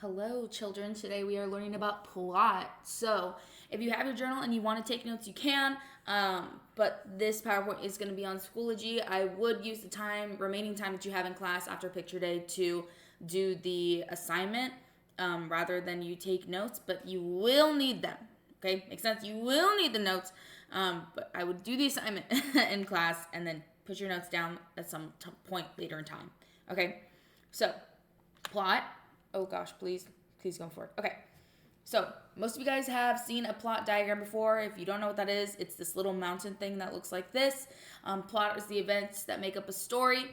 Hello, children. Today we are learning about plot. So, if you have your journal and you want to take notes, you can. But this PowerPoint is going to be on Schoology. I would use the remaining time that you have in class after picture day to do the assignment rather than you take notes, but you will need them. Okay, makes sense? You will need the notes, but I would do the assignment in class and then put your notes down at some point later in time. Okay, so plot. Oh gosh, please come forward. Okay, so most of you guys have seen a plot diagram before. If you don't know what that is, it's this little mountain thing that looks like this. Plot is the events that make up a story,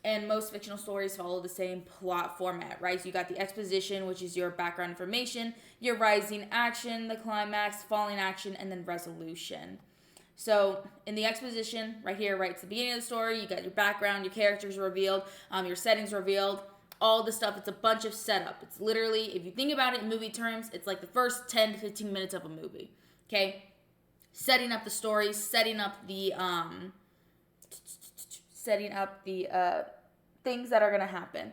and most fictional stories follow the same plot format, right? So you got the exposition, which is your background information, your rising action, the climax, falling action, and then resolution. So in the exposition, right here, right, it's the beginning of the story. You got your background, your characters revealed, your settings revealed, all the stuff. It's a bunch of setup. It's literally, if you think about it in movie terms, it's like the first 10 to 15 minutes of a movie. Okay, setting up the story, setting up the things that are gonna happen,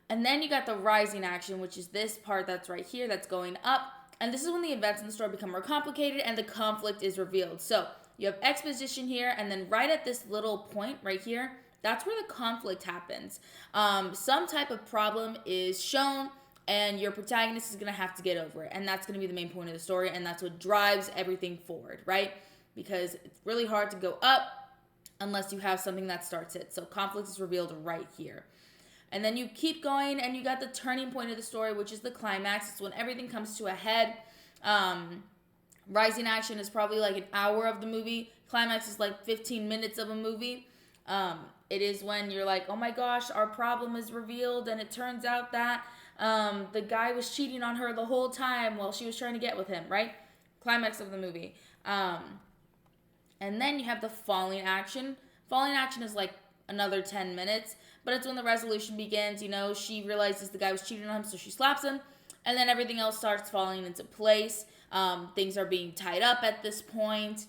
and then you got the rising action, which is this part that's right here, that's going up. And this is when the events in the story become more complicated and the conflict is revealed. So you have exposition here, and then right at this little point right here, that's where the conflict happens. Some type of problem is shown, and your protagonist is going to have to get over it. And that's going to be the main point of the story, and that's what drives everything forward, right? Because it's really hard to go up unless you have something that starts it. So conflict is revealed right here. And then you keep going, and you got the turning point of the story, which is the climax. It's when everything comes to a head. Rising action is probably like an hour of the movie. Climax is like 15 minutes of a movie. It is when you're like, oh my gosh, our problem is revealed, and it turns out that the guy was cheating on her the whole time while she was trying to get with him, right? Climax of the movie. And then you have the falling action. Falling action is like another 10 minutes, but it's when the resolution begins. You know, she realizes the guy was cheating on him, so she slaps him, and then everything else starts falling into place. Things are being tied up at this point,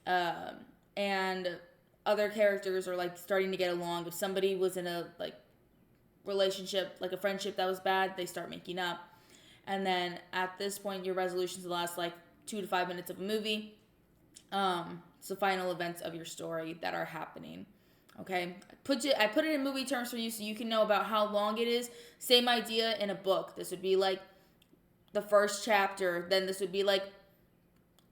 and other characters are like starting to get along. If somebody was in a like relationship, like a friendship that was bad, they start making up. And then at this point, your resolutions last like 2 to 5 minutes of a movie. It's the final events of your story that are happening. Okay, I put it in movie terms for you so you can know about how long it is. Same idea in a book. This would be like the first chapter. Then this would be like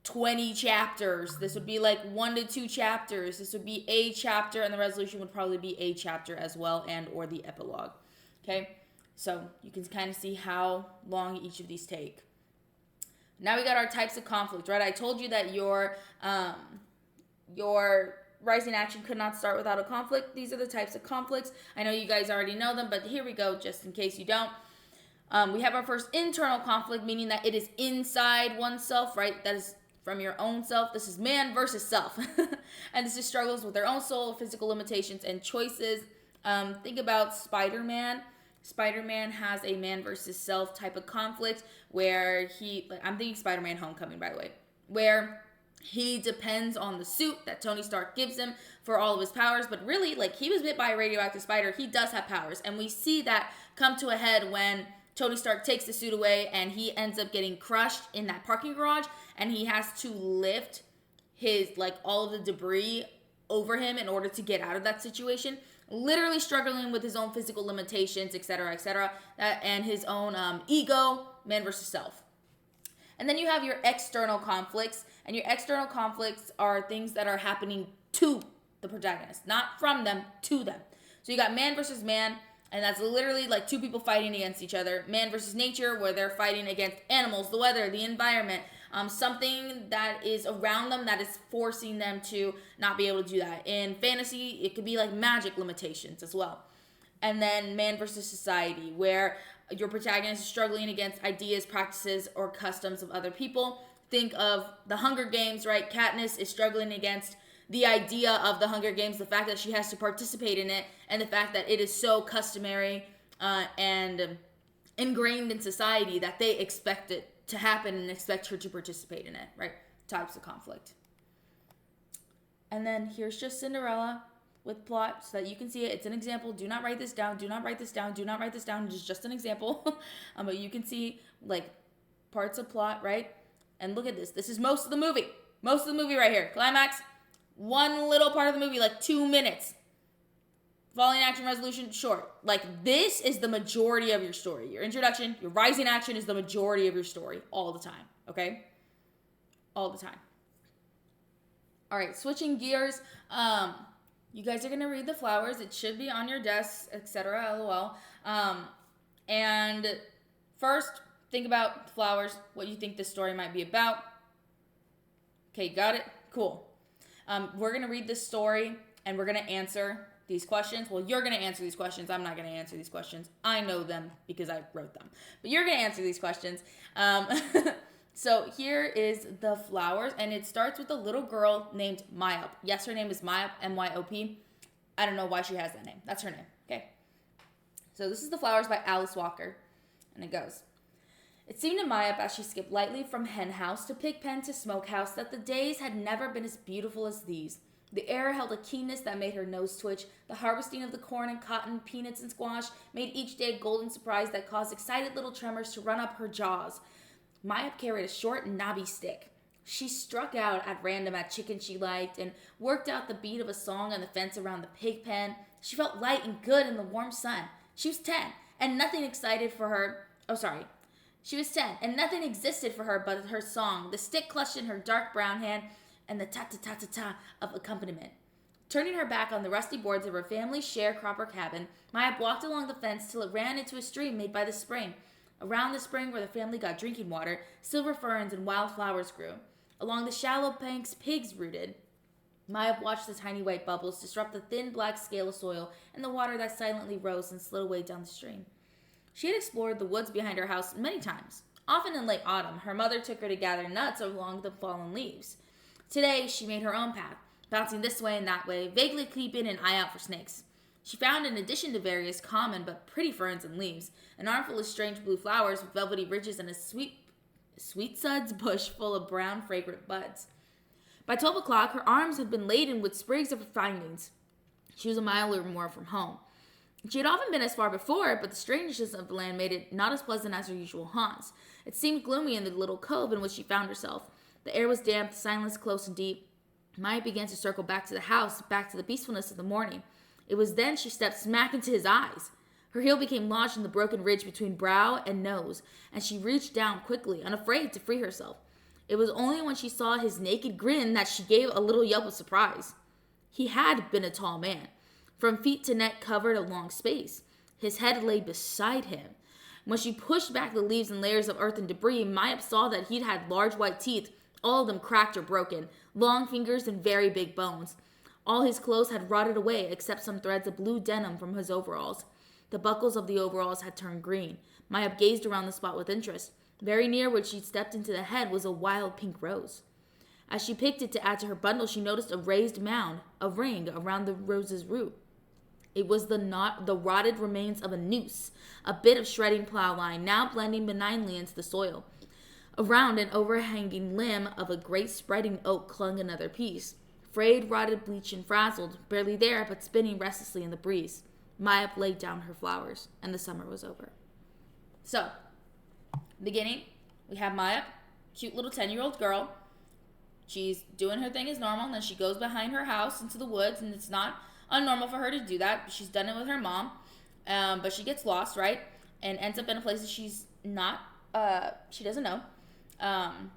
20 chapters. This would be like 1 to 2 chapters. This would be a chapter, and the resolution would probably be a chapter as well, and or the epilogue. Okay, so you can kind of see how long each of these take. Now we got our types of conflict, right? I told you that your rising action could not start without a conflict. These are the types of conflicts. I know you guys already know them, but here we go, just in case you don't. We have our first internal conflict, meaning that it is inside oneself, right? That is from your own self. This is man versus self. And this is struggles with their own soul, physical limitations, and choices. Think about Spider-Man. Spider-Man has a man versus self type of conflict where I'm thinking Spider-Man Homecoming, by the way, where he depends on the suit that Tony Stark gives him for all of his powers. But really, like, he was bit by a radioactive spider. He does have powers. And we see that come to a head when Tony Stark takes the suit away and he ends up getting crushed in that parking garage, and he has to lift his, like, all of the debris over him in order to get out of that situation, literally struggling with his own physical limitations, etc., and his own ego, man versus self. And then you have your external conflicts, and your external conflicts are things that are happening to the protagonist, not from them, to them. So you got man versus man, and that's literally like two people fighting against each other. Man versus nature, where they're fighting against animals, the weather, the environment, something that is around them that is forcing them to not be able to do that. In fantasy, it could be like magic limitations as well. And then man versus society, where your protagonist is struggling against ideas, practices, or customs of other people. Think of the Hunger Games, right? Katniss is struggling against the idea of the Hunger Games, the fact that she has to participate in it, and the fact that it is so customary and ingrained in society that they expect it to happen and expect her to participate in it, right? Types of conflict. And then here's just Cinderella. with plot so that you can see it. It's an example. Do not write this down. Do not write this down. Do not write this down. It's just an example. But you can see like parts of plot, right? And look at this. This is most of the movie. Most of the movie right here. Climax. One little part of the movie, like 2 minutes. Falling action resolution, short. Like this is the majority of your story. Your introduction, your rising action is the majority of your story all the time. Okay? All the time. All right, switching gears. You guys are going to read the flowers. It should be on your desks, etc. LOL. And first, think about flowers, what you think this story might be about. Okay, got it? Cool. We're going to read this story, and we're going to answer these questions. Well, you're going to answer these questions. I'm not going to answer these questions. I know them because I wrote them. But you're going to answer these questions. So here is the flowers, and it starts with a little girl named Myop. Yes, her name is Myop, M-Y-O-P. I don't know why she has that name. That's her name, okay? So this is the flowers by Alice Walker, and it goes. It seemed to Myop as she skipped lightly from hen house to pig pen to smokehouse that the days had never been as beautiful as these. The air held a keenness that made her nose twitch. The harvesting of the corn and cotton, peanuts and squash made each day a golden surprise that caused excited little tremors to run up her jaws. Myop carried a short, knobby stick. She struck out at random at chickens she liked and worked out the beat of a song on the fence around the pig pen. She felt light and good in the warm sun. She was 10, and nothing excited for her. She was 10, and nothing existed for her but her song, the stick clutched in her dark brown hand, and the ta-ta-ta-ta-ta of accompaniment. Turning her back on the rusty boards of her family's sharecropper cabin, Myop walked along the fence till it ran into a stream made by the spring. Around the spring where the family got drinking water, silver ferns and wild flowers grew. Along the shallow banks, pigs rooted. Myop watched the tiny white bubbles disrupt the thin black scale of soil and the water that silently rose and slid away down the stream. She had explored the woods behind her house many times. Often in late autumn, her mother took her to gather nuts along the fallen leaves. Today, she made her own path, bouncing this way and that way, vaguely keeping an eye out for snakes. She found, in addition to various common but pretty ferns and leaves, an armful of strange blue flowers with velvety ridges and a sweet suds bush full of brown, fragrant buds. By 12 o'clock, her arms had been laden with sprigs of her findings. She was a mile or more from home. She had often been as far before, but the strangeness of the land made it not as pleasant as her usual haunts. It seemed gloomy in the little cove in which she found herself. The air was damp, the silence close and deep. Maya began to circle back to the house, back to the peacefulness of the morning. It was then she stepped smack into his eyes. Her heel became lodged in the broken ridge between brow and nose, and she reached down quickly, unafraid to free herself. It was only when she saw his naked grin that she gave a little yelp of surprise. He had been a tall man. From feet to neck covered a long space. His head lay beside him. When she pushed back the leaves and layers of earth and debris, Maya saw that he'd had large white teeth, all of them cracked or broken, long fingers and very big bones. All his clothes had rotted away except some threads of blue denim from his overalls. The buckles of the overalls had turned green. Maya gazed around the spot with interest. Very near where she'd stepped into the head was a wild pink rose. As she picked it to add to her bundle, she noticed a raised mound, a ring, around the rose's root. It was the rotted remains of a noose, a bit of shredding plow line, now blending benignly into the soil. Around an overhanging limb of a great spreading oak clung another piece, frayed, rotted, bleached, and frazzled, barely there, but spinning restlessly in the breeze. Maya laid down her flowers, and the summer was over. So, beginning, we have Maya, cute little 10-year-old girl. She's doing her thing as normal, and then she goes behind her house into the woods, and it's not unnormal for her to do that. She's done it with her mom, but she gets lost, right? And ends up in a place that she's not, she doesn't know. And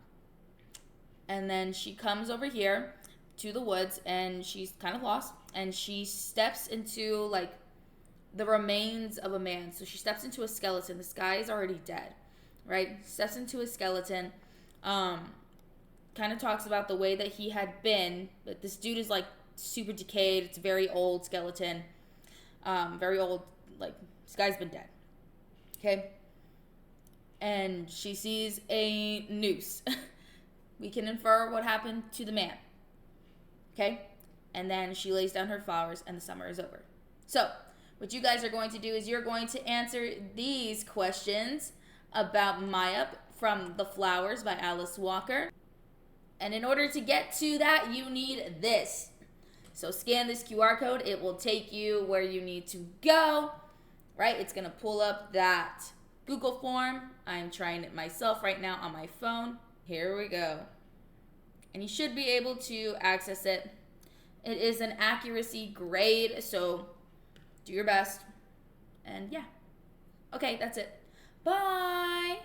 then she comes over here to the woods, and she's kind of lost, and she steps into, like, the remains of a man. So she steps into a skeleton. This guy is already dead, right? Steps into a skeleton, kind of talks about the way that he had been, but this dude is, like, super decayed. It's a very old skeleton. Very old, like, this guy's been dead. Okay? And she sees a noose. We can infer what happened to the man. Okay? And then she lays down her flowers and the summer is over. So, what you guys are going to do is you're going to answer these questions about Maya from The Flowers by Alice Walker. And in order to get to that, you need this. So scan this QR code. It will take you where you need to go, right? It's going to pull up that Google form. I'm trying it myself right now on my phone. Here we go. And you should be able to access it. It is an accuracy grade, so do your best. And yeah. Okay, that's it. Bye.